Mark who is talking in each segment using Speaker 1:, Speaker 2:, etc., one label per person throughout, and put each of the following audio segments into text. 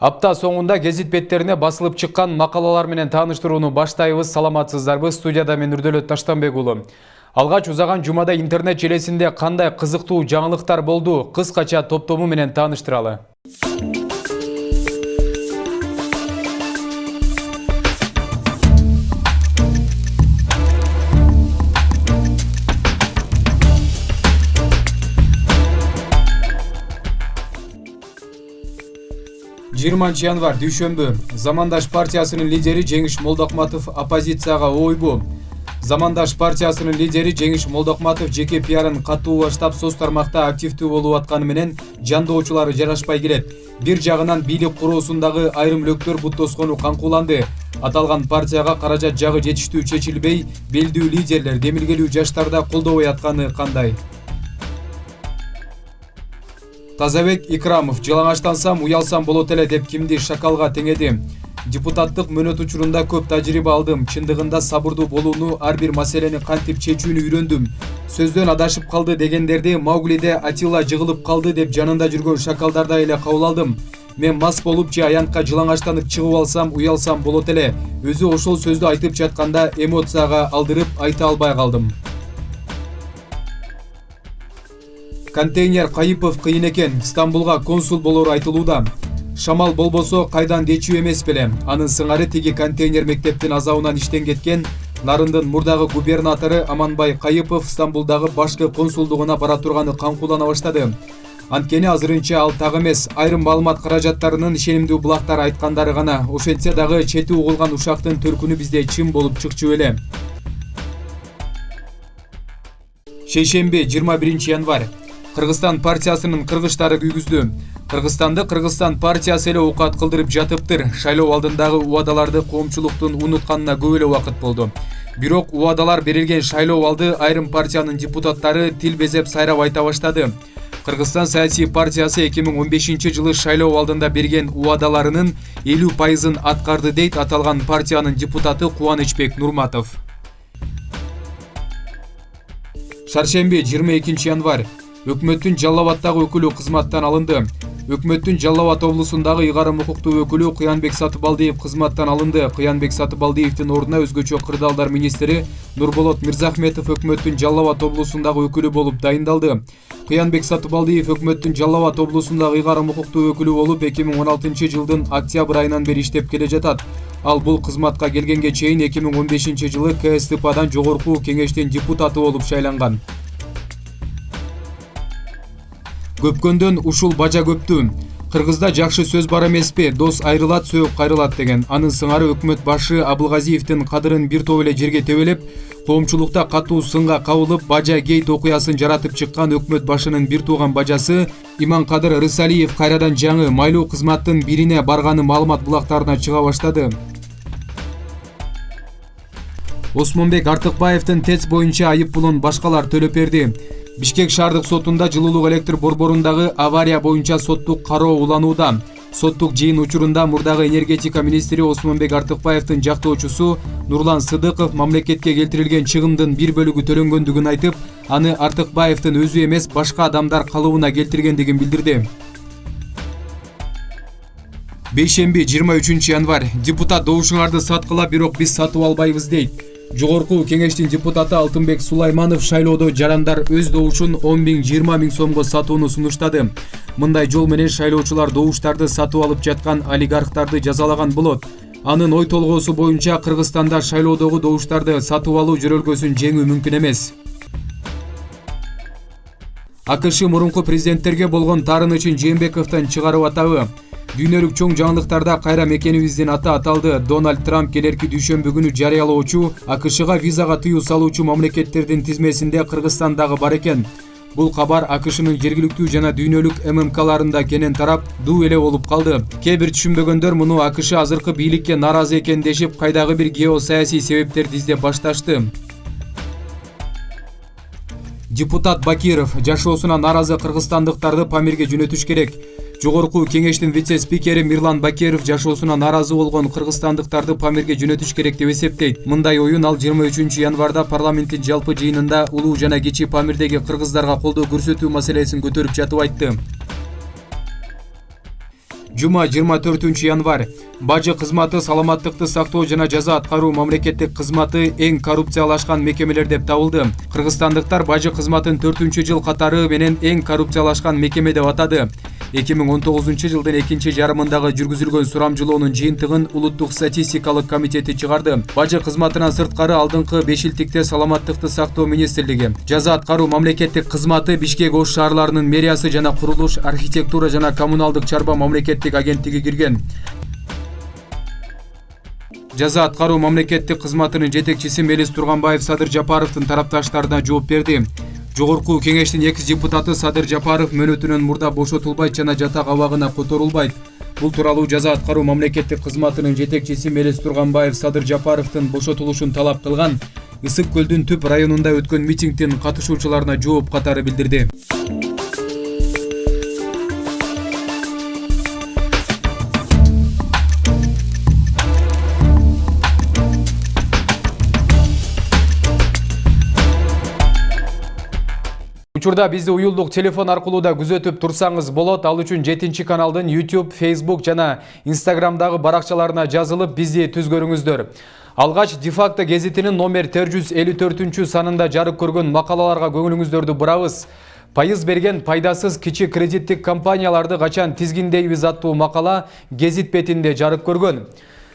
Speaker 1: Апта соңунда гезит беттерине басылып чыккан макалалар менен тааныштырууну баштайбыз. Саламатсыздарбы? Студияда мен Нурдөлөт Таштанбек уулу. Алгач узаган жумада интернет желесинде кандай кызыктуу жаңылыктар болду? Кыскача топтому менен тааныштыралы. 20 январь дүйшөмбү. Замандаш партиясынын лидери Жеңиш Молдокматов оппозицияга ойбу. Замандаш партиясынын лидери Жеңиш Молдокматов жеке пиарын катуу баштап соц тармакта активдүү болуп атканы менен жандоочулары жарашпай келет. Бир жагынан бийлик куруусундагы айрым löктөр бут тоскону каңкууланды. Аталган партияга каражат жагы жетиштүү чечилбей, белдүү лидерлер демилгелүү жаштарда колдобой атканы кандай? Тазабек Икрамов жалаңаштансам уялсам болот эле деп кимди шакалга теңеди. Депутаттык мөөнөт учурунда көп тажрыйба алдым. Чындыгында сабырдуу болууну, ар бир маселени кантип чечүүнү үйрөндүм. Сөздөн адашып калды дегендерди Мауглиде Атилла жыгылып калды деп жанында жүргөн шакалдардай эле кабыл алдым. Мен мас болуп же аянтка жалаңаштанып чыгып алсам уялсам болот эле. Өзү ошол сөздү айтып жатканда эмоцияга алдырып айта албай калдым. Контейнер Кайыпов кыйын экен, Стамбулга консул болору айтылууда. Шамал болбосо кайдан дечүү эмес беле. Анын сыңары тиги контейнер мектептин азабынан иштен кеткен Нарындын мурдагы губернатору Аманбай Кайыпов Стамбулдагы башкы консулдугуна бара турганы каңкуулана баштады. Анткени азырынча ал так эмес, айрым маалымат каражаттарынын ишенимдүү булактар айткандары гана. Ошентсе дагы чети угулган ушактын төркүнү бизде чын болуп чыкчу эле. Шейшемби 21 январь. Кыргызстан партиясынын кыргыштары күйгүздү. Кыргызстанды Кыргызстан партиясы эле оокат кылдырып жатыптыр. Шайлоо алдындагы убадаларды коомчулуктун унутканына көп эле убакыт болду. Бирок убадалар берилген шайлоо алды айрым партиянын депутаттары тил безеп сайрап айта баштады. Кыргызстан саясий партиясы 2015 жылы шайлоо алдында берген убадаларынын 50%-ын аткарды дейт аталган партиянын депутаты Кубанычбек Нурматов. Шаршемби 22 январь. Өкмөттүн Жалал Абаддагы өкүлү кызматтан алынды. Өкмөттүн Жалал Абад облусундагы ыйгарым укуктуу өкүлү Кыянбек Сатыбалдиев кызматтан алынды. Кыянбек Сатыбалдиевдин ордуна өзгөчө кырдаалдар министри Нурболот Мирзахметов өкмөттүн Жалал Абад облусундагы өкүлү болуп дайындалды. Кыянбек Сатыбалдиев өкмөттүн Жалал Абад облусундагы ыйгарым укуктуу өкүлү болуп 2016 жылдын октябрь айынан бери иштеп келе жатат. Ал бул кызматка келгенге чейин 2015 жылы КСДПдан жогорку кеңештин депутаты болуп шайланган. Көпкөндөн ушул бажа көптү. Кыргызда жакшы сөз бар эмеспи? Дос айрылат, сөөк кайрылат деген. Анын сыңары өкмөт башы Абылгазиевдин кадырын бир топ эле жерге тебелеп, коомчулукта катуу сынга кабылып, бажа гейт окуясын жаратып чыккан өкмөт башынын бир тууган бажасы Иманкадыр Рысалиев кайрадан жаңы майлуу кызматтын бирине барганы маалымат булактарына чыга баштады. Осмонбек Артыкбаевдин ТЭЦ боюнча айып пулун башкалар төлөп берди. Бишкек шаардык сотунда жылуулук электр борборундагы авария боюнча соттук кароо уланууда. Соттук жыйын учурунда мурдагы энергетика министри Осмонбек Артыкбаевдин жактоочусу Нурлан Сыдыков мамлекетке келтирилген чыгымдын бир бөлүгү төлөнгөндүгүн айтып, аны Артыкбаевдин өзү эмес башка адамдар калыбына келтиргендигин билдирди. Бейшемби 23 январь. Депутат добушуңарды саткыла, бирок биз сатып албайбыз дейт. Жогорку кеңештин депутаты Алтынбек Сулайманов шайлоодо жарандар өз добушун 10.000–20 000 сомго сатууну сунуштады. Мындай жол менен шайлоочулар добуштарды сатып алып жаткан олигархтарды жазалаган болот. Анын ой толгоосу боюнча Кыргызстанда шайлоодогу добуштарды сатып алуу жөрөлгөсүн жеңүү мүмкүн эмес. АКШ мурунку президенттерге болгон таарынычын Жээнбековдон чыгарып атабы. Дүйнөлүк чоң жаңылыктарда кайра мекенибиздин аты аталды. Дональд Трамп келерки дүйшөмбү күнү жарыялоочу АКШга визага тыюу салуучу мамлекеттердин тизмесинде Кыргызстан дагы бар экен. Бул кабар АКШнын жергиликтүү жана дүйнөлүк ММКларында кенен тарап, дуу эле болуп калды. Кээ бир түшүнбөгөндөр муну АКШ азыркы бийликке нааразы экен дешип, кайдагы бир геосаясий себептерди издеп башташты. Депутат Бакиров жашоосуна нааразы кыргызстандыктарды Памирге жөнөтүш керек. Жогорку кеңештин вице-спикери Мирлан Бакиров жашоосуна нааразы болгон кыргызстандыктарды Памирге жөнөтүш керек деп эсептейт. Мындай оюн ал 23 январда парламенттин жалпы жыйынында улуу жана кичи Памирдеги кыргыздарга колдоо көрсөтүү маселесин көтөрүп жатып айтты. Жума 24 январь. Бажы кызматы саламаттыкты сактоо жана жаза аткаруу мамлекеттик кызматы эң коррупциялашкан мекемелер деп табылды. Кыргызстандыктар бажы кызматын 4-жыл катары менен эң коррупциялашкан мекеме деп атады. 2019 жылдын экинчи жарымындагы жүргүзүлгөн сурамжылоонун жыйынтыгын Улуттук статистикалык комитети чыгарды. Бажы кызматынан сырткары алдыңкы 5-жылдыкта саламаттыкты сактоо министрлиги, жаза аткаруу мамлекеттик кызматы, Бишкек ош шаарларынын мэриясы жана курулуш, архитектура жана коммуналдык чарба мамлекеттик агенттиги кирген. Жаза аткаруу мамлекеттик кызматынын жетекчиси Мелис Турганбаев Садыр Жапаровдун тарапташтарына жооп берди. Жогорку кеңештин экс депутаты Садыр Жапаров мөөнөтүнөн мурда бошотулбайт жана жатак абагына которулбайт. Бул тууралуу жаза аткаруу мамлекеттик кызматынын жетекчиси Мелис Турганбаев Садыр Жапаровдун бошотулушун талап кылган Ысык көлдүн Түп районунда өткөн митингдин катышуучуларына жооп катары билдирди. Учурда бизди уюлдук телефон аркылуу да күзөтүп турсаңыз болот. Ал үчүн 7 каналдын YouTube, Facebook жана Instagramдагы баракчаларына жазылып бизди түзгөрүңүздөр. Алгач Дефакто гезитинин номер 454 санында жарык көргөн макалаларга көңүлүңүздөрдү бурабыз. Пайыз берген пайдасыз кичи кредиттик компанияларды качан тизгиндейбиз аттуу макала гезит бетинде жарык көргөн.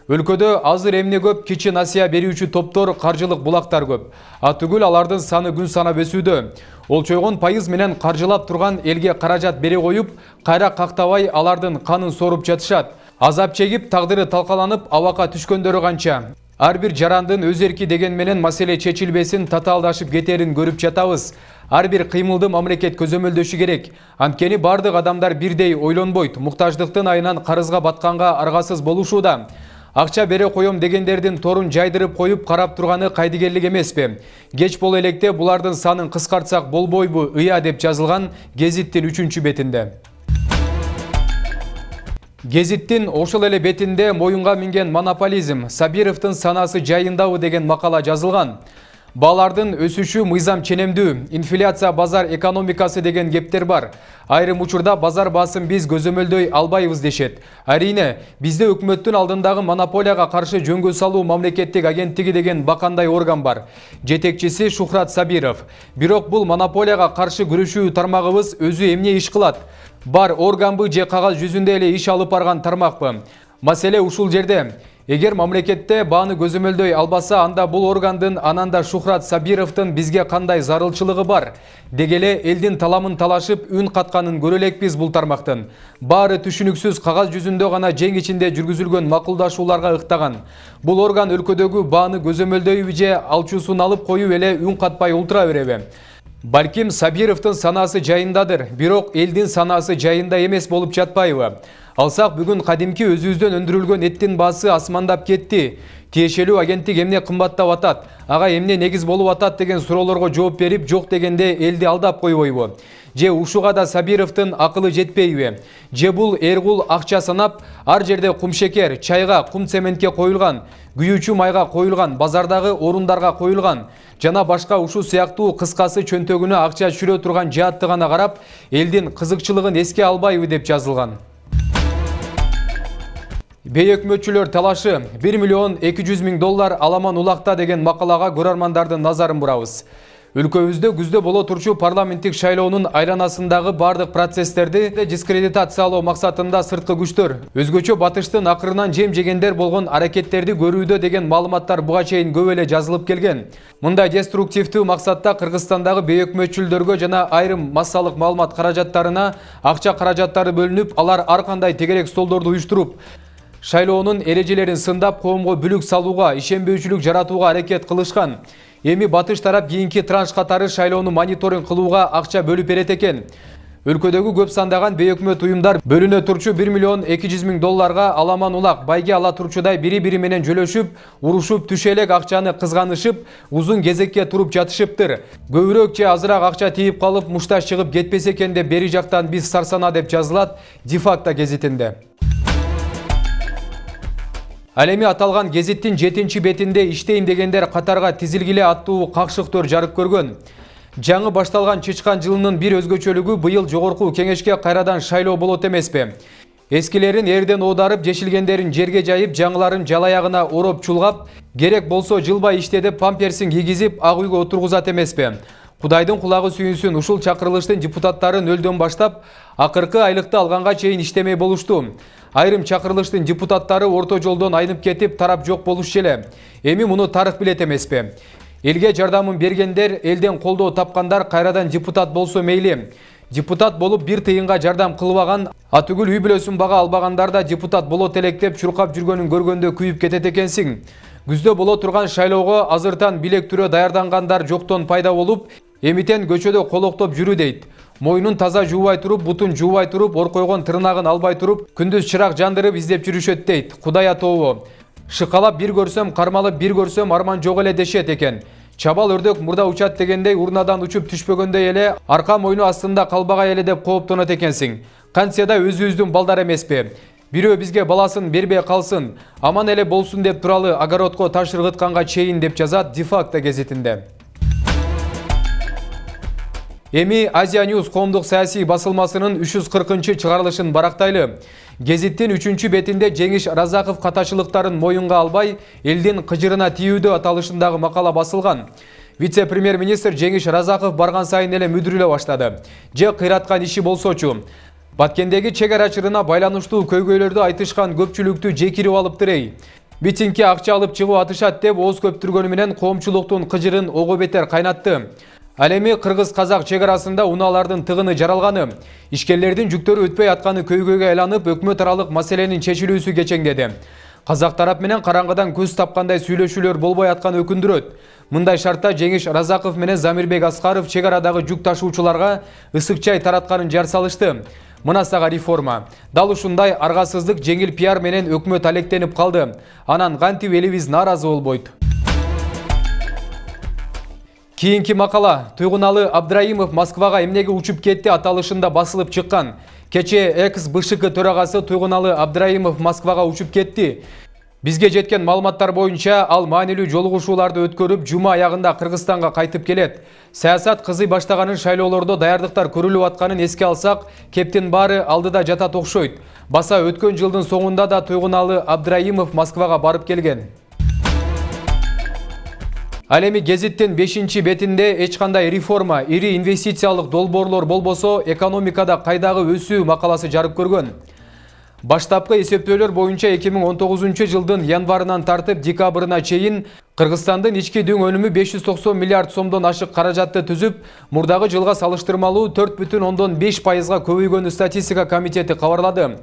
Speaker 1: Өлкөдө азыр эмне көп кичи насыя берүүчү топтор, каржылык булактар көп. Түгүл алардын саны күн санап өсүүдө. Олчойгон пайыз менен каржылап турган элге каражат бере коюп, кайра кактабай алардын канын соруп жатышат. Азап чегип, тагдыры талкаланып, абакка түшкөндөрү канча. Ар бир жарандын өз эрки деген менен маселе чечилбесин, татаалдашып кетерин көрүп жатабыз. Ар бир кыймылды мамлекет көзөмөлдөшү керек. Анткени бардык адамдар бирдей ойлонбойт. Муктаждыктын айынан карызга батканга аргасыз болушууда. Акча бере коем дегендердин торун жайдырып коюп карап турганы кайдыгерлик эмеспи? Кеч боло электе булардын санын кыскартсак болбойбу ыя деп жазылган гезиттин 3 бетинде. Гезиттин ошол эле бетинде моюнга минген монополизм, Сабировдун санасы жайындабы деген макала жазылган. Баалардын өсүшү мыйзам ченемдүү, инфляция базар экономикасы деген кептер бар. Айрым учурда базар баасын биз көзөмөлдөй албайбыз дешет. Арине, бизде өкмөттүн алдындагы монополияга каршы жөнгө салуу мамлекеттик агенттиги деген бакандай орган бар. Жетекчиси Шухрат Сабиров. Бирок бул монополияга каршы күрөшүү тармагыбыз өзү эмне иш кылат? Бар органбы же кагаз жүзүндө эле иш алып барган тармакпы? Маселе ушул жерде. Эгер мамлекетте бааны көзөмөлдөй албаса, анда бул органдын ананда Шухрат Сабировдун бизге кандай зарылчылыгы бар? Дегеле элдин таламын талашып, үн катканын көрө элекпиз бул тармактын. Баары түшүнүксүз кагаз жүзүндө гана жең ичинде жүргүзүлгөн макулдашууларга ыктаган. Бул орган өлкөдөгү бааны көзөмөлдөйбү же алчуусун алып коюп эле үн катпай ултура береби? Балким Сабировдун санасы жайындадыр, бирок элдин санасы жайында эмес болуп жатпайбы? Алсак бүгүн кадимки өзүбүздөн өндүрүлгөн эттин баасы асмандап кетти. Тиешелүү агенттик эмне кымбаттап атат, ага эмне негиз болуп атат деген суроолорго жооп берип, жок дегенде элди алдап койбойбу? Же ушуга да Сабировдун акылы жетпейби? Же бул эргул акча санап, ар жерде кумшекер, чайга, кум цементке коюлган, күйүүчү майга коюлган, базардагы орундарга коюлган жана башка ушул сыяктуу кыскасы чөнтөгүнө акча түшүрө турган жаатты гана карап, элдин кызыкчылыгын эске албайбы деп жазылган. Бейөкмөтчүлөр талашы $1 миллион 200 000 аламан улакта деген макалага көрөрмандардын назарын бурабыз. Өлкөбүздө күздө боло турчу парламенттик шайлоонун айланасындагы бардык процесстерди дискредитациялоо максатында сырткы күчтөр өзгөчө батыштын акырынан жем жегендер болгон аракеттерди көрүүдө деген маалыматтар буга чейин көп эле жазылып келген. Мындай деструктивдүү максатта Кыргызстандагы бейөкмөтчүлдөргө жана айрым массалык маалымат каражаттарына акча каражаттары бөлүнүп, алар ар кандай тегерек столдорду уюштуруп, шайлоонун эрежелерин сындап, коомго бүлүк салууга, ишенбөөчүлүк жаратууга аракет кылышкан. Эми батыш тарап кийинки транш катары шайлоону мониторинг кылууга акча бөлүп берет экен. Өлкөдөгү көп сандаган бейөкмөт уюмдар бөлүнө турчу $1 миллион 200 000 аламан улак байге ала турчудай бири-бири менен жөлөшүп, урушуп, түшө элек акчаны кызганышып, узун кезекке туруп жатышыптыр. Көбүрөөк же азыраак акча тийип калып, мушташ чыгып кетпесе экен деп бери жактан биз сарсана деп жазылат Дефакто гезитинде. Ал эми аталган гезиттин 7 бетинде иштейм дегендер катарга тизилгиле аттуу какшыктөр жарык көргөн. Жаңы башталган чычкан жылынын бир өзгөчөлүгү быйыл жогорку кеңешке кайрадан шайлоо болот эмеспи? Эскилерин эрден оодарып, жешилгендерин жерге жайып, жаңыларын жалаягына ороп чулгап, керек болсо жылбай иштедип, памперсин кийгизип, ак үйгө отургузат эмеспи. Кудайдын кулагы сүйүнсүн, ушул чакырылыштын депутаттары нөлдөн баштап, акыркы айлыкты алганга чейин иштемей болушту. Айрым чакырылыштын депутаттары орто жолдон айнып кетип, тарап жок болушчу эле. Эми муну тарых билет эмеспи. Элге жардамын бергендер, элден колдоо тапкандар кайрадан депутат болсо мейли. Депутат болуп бир тыйынга жардам кылбаган, атүгүл үй бүлөсүн бага албагандар да депутат болот элек деп чуркап жүргөнүн көргөндө күйүп кетет экенсиң. Күздө боло турган шайлоого азыртан билек түрө даярдангандар жоктон пайда болуп, эмитен көчөдө колоктоп жүрүү дейт. Мойнун таза жуубай туруп, бутун жуубай туруп, оркойгон тырнагын албай туруп, күндүз чырак жандырып издеп жүрүшөт дейт. Кудай атообу. Шыкалап бир көрсөм, кармалып бир көрсөм, арман жок эле дешет экен. Чабал өрдөк мурда учат дегендей урнадан учуп түшпөгөндөй эле, арка мойну астында калбагай эле деп кооптонот экенсиң. Кантсе да өзүбүздүн балдар эмеспи. Бирөө бизге баласын бербей калсын, аман эле болсун деп туралы огородко таш ыргытканга чейин деп жазат Де-факто гезитинде. Эми Азия News коомдук саясий басылмасынын 340-чы чыгарылышын барактайлы. Гезиттин 3-чү бетинде Жеңиш Разаков катачылыктарын моюнга албай, элдин кыжырына тийүүдө аталышындагы макала басылган. Вице-премьер-министр Жеңиш Разаков барган сайын эле мүдүрүлө баштады. Же кыйраткан иши болсочу. Баткендеги чек ара чырына байланыштуу көйгөйлөрдү айтышкан көпчүлүктү жекирип алыптыр эй. Митингге акча алып чыгып атышат деп ооз көптүргөнү менен коомчулуктун кыжырын ого бетер кайнатты. Ал эми кыргыз-казак чек арасында унаалардын тыгыны жаралганы, ишкерлердин жүктөрү өтпөй атканы көйгөйгө айланып, өкмөт аралык маселенин чечилүүсү кечеңдеди. Казак тарап менен караңгыдан көз тапкандай сүйлөшүүлөр болбой атканы өкүндүрөт. Мындай шартта Жеңиш Разаков менен Замирбек Аскаров чек арадагы жүк ташуучуларга ысык чай таратканын жар салышты. Мына сага реформа. Дал ушундай аргасыздык жеңил пиар менен өкмөт алектенип калды. Анан кантип элибиз нааразы болбойт? Кийинки макала. Туйгуналы Абдраимов Москвага эмнеге учуп кетти аталышында басылып чыккан. Кече экс-БШК төрагасы Туйгуналы Абдраимов Москвага учуп кетти. Бизге жеткен маалыматтар боюнча ал маанилүү жолугушууларды өткөрүп, жума аягында Кыргызстанга кайтып келет. Саясат кызый баштаганын, шайлоолордо даярдыктар көрүлүп атканын эске алсак, кептин баары алдыда жатат окшойт. Баса өткөн жылдын соңунда да Туйгуналы Абдраимов Москвага барып келген. Ал эми гезиттин 5-чи бетинде эч кандай реформа, ири инвестициялык долбоорлор болбосо, экономикада кайдагы өсүү макаласы жарык көргөн. Баштапкы эсептөөлөр боюнча 2019 жылдын январынан тартып декабрына чейин Кыргызстандын ички дүң өнүмү 590 миллиард сомдон ашык каражатты түзүп, мурдагы жылга салыштырмалуу 4,5%га көбөйгөнү статистика комитети кабарлады.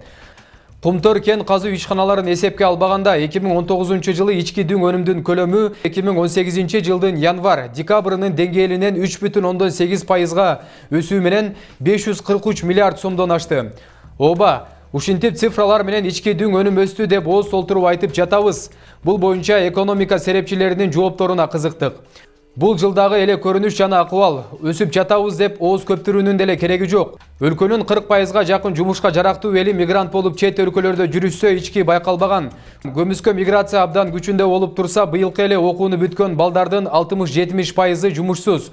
Speaker 1: Кумтөр кен казуу ишканаларын эсепке албаганда 2019 жылы ички дүң өнүмдүн көлөмү 2018 жылдын январ-декабрынын деңгээлинен 3,8%га өсүү менен 543 миллиард сомдон ашты. Оба, ушинтип цифралар менен ички дүң өнүм өстү деп ооз толтуруп айтып жатабыз. Бул боюнча экономика серепчилеринин жоопторуна кызыктык. Бул жылдагы эле көрүнүш жана акыбал. Өсүп жатабыз деп ооз көптүрүүнүн деле кереги жок. Өлкөнүн 40%га жакын жумушка жарактуу эли мигрант болуп чет өлкөлөрдө жүрүшсө ички байкалбаган. Көмүскө миграция абдан күчүндө болуп турса, быйылкы эле окууну бүткөн балдардын 60-70%ы жумушсуз.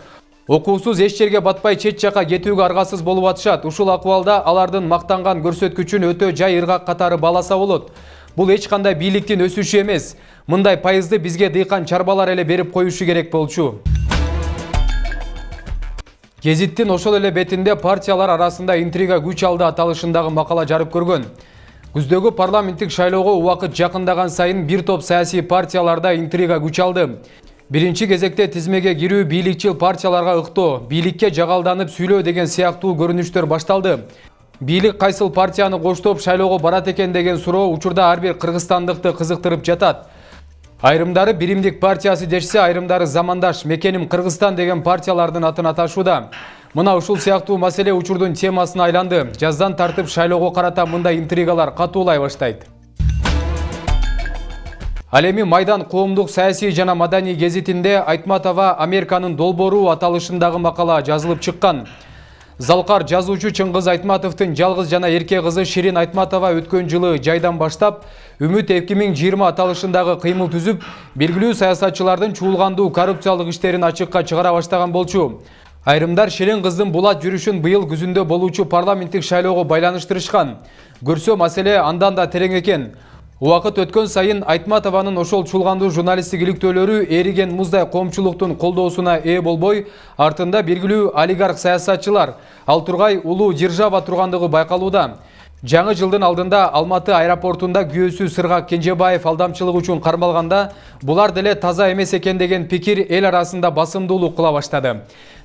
Speaker 1: Окуусуз эч жерге батпай чет жака кетүүгө аргасыз болуп атышат. Ушул акыбалда алардын мактанган көрсөткүчүн өтө жай ыргак катары бааласа болот. Бул эч кандай бийликтин өсүшү эмес. Мындай пайызды бизге дыйкан чарбалар эле берип коюшу керек болчу. Гезиттин ошол эле бетинде партиялар арасында интрига күч алды аталышындагы макала жарык көргөн. Күздөгү парламенттик шайлоого убакыт жакындаган сайын бир топ саясий партияларда интрига күч алды. Биринчи кезекте тизмеге кирүү бийликчил партияларга ыктоо, бийликке жагалданып сүйлөө деген сыяктуу көрүнүштөр башталды. Бийлик кайсыл партияны коштоп шайлоого барат экен деген суроо учурда ар бир кыргызстандыкты кызыктырып жатат. Айрымдары Биримдик партиясы дешсе, айрымдары Замандаш, Мекеним Кыргызстан деген партиялардын атын аташууда. Мына ушул сыяктуу маселе учурдун темасына айланды. Жаздан тартып шайлоого карата мындай интригалар катуулай баштайт. Ал эми Майдан коомдук саясий жана маданий гезитинде Айтматова Американын долбоору аталышындагы макала жазылып чыккан. Залкар жазуучу Чыңгыз Айтматовдун жалгыз жана эрке кызы Ширин Айтматова өткөн жылы жайдан баштап Үмүт 2020 аталышындагы кыймыл түзүп, белгилүү саясатчылардын чуулгандуу коррупциялык иштерин ачыкка чыгара баштаган болчу. Айрымдар Шерен кыздын булат жүрүшүн быйыл күзүндө болуучу парламенттик шайлоого байланыштырышкан. Көрсө маселе андан да терең экен. Убакыт өткөн сайын Айтматованын ошол чулгандуу журналисттик иликтөөлөрү эриген муздай коомчулуктун колдоосуна ээ болбой, артында белгилүү олигарх саясатчылар Алтургай Улуу Жиржава тургандыгы байкалууда. Жаңы жылдын алдында Алматы аэропортунда күйөөсү Сыргак Кенжебаев алдамчылык үчүн кармалганда, булар деле таза эмес экен деген пикир эл арасында басымдуулук кыла баштады.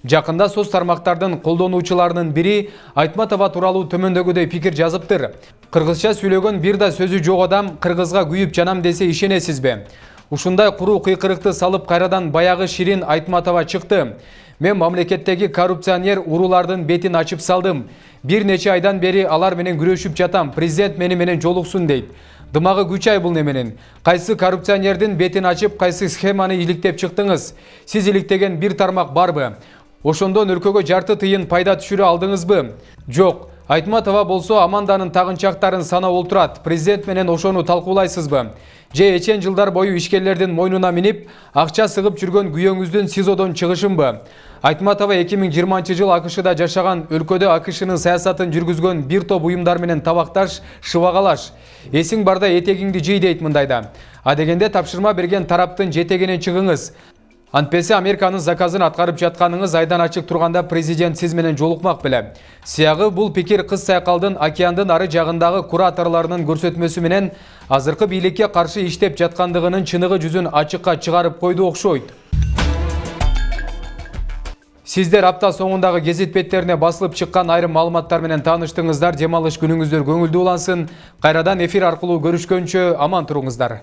Speaker 1: Жакында соц тармактардын колдонуучуларынын бири Айтматова тууралуу төмөндөгүдөй пикир жазыптыр. Кыргызча сүйлөгөн бир да сөзү жок адам кыргызга күйүп жанам десе ишенесизби? Ушундай куруу кыйкырыкты салып кайрадан баягы Ширин Айтматова чыкты. Мен мамлекеттеги коррупционер уруулардын бетин ачып салдым. Бир нече айдан бери алар менен күрөшүп жатам. Президент менен жолуксун дейт. Дымагы күчай бул неменен. Кайсы коррупционердин бетин ачып, кайсы схеманы иликтеп чыктыңыз? Сиз иликтеген бир тармак барбы? Ошондон өлкөгө жарты тыйын пайда түшүрө алдыңызбы? Жок. Айтматова болсо Аманданын тагынчактарын санап олтурат. Президент менен ошону талкуулайсызбы? Же эчен жылдар бою ишкерлердин мойнуна минип, акча сыгып жүргөн күйөөңүздүн СИЗОдон чыгышынбы? Айтматова 2020 жыл АКШда жашаган, өлкөдө АКШнын саясатын жүргүзгөн бир топ уюмдар менен табакташ, шыбагалаш. Эсиң барда этегиңди жый дейт мындайда. Адегенде тапшырма берген тараптын жетегинен чыгыңыз. Антпесе Американын заказын аткарып жатканыңыз айдан ачык турганда президент сиз менен жолукмак беле. Сиягы бул пикир кыз сайкалдын океандын ары жагындагы кураторлорунун көрсөтмөсү менен азыркы бийликке каршы иштеп жаткандыгынын чыныгы жүзүн ачыкка чыгарып койду окшойт. Сиздер апта соңундагы гезит беттерине басылып чыккан айрым маалыматтар менен тааныштыңыздар. Дем алыш күнүңүздөр көңүлдүү улансын. Кайрадан эфир аркылуу көрүшкөнчө аман туруңуздар.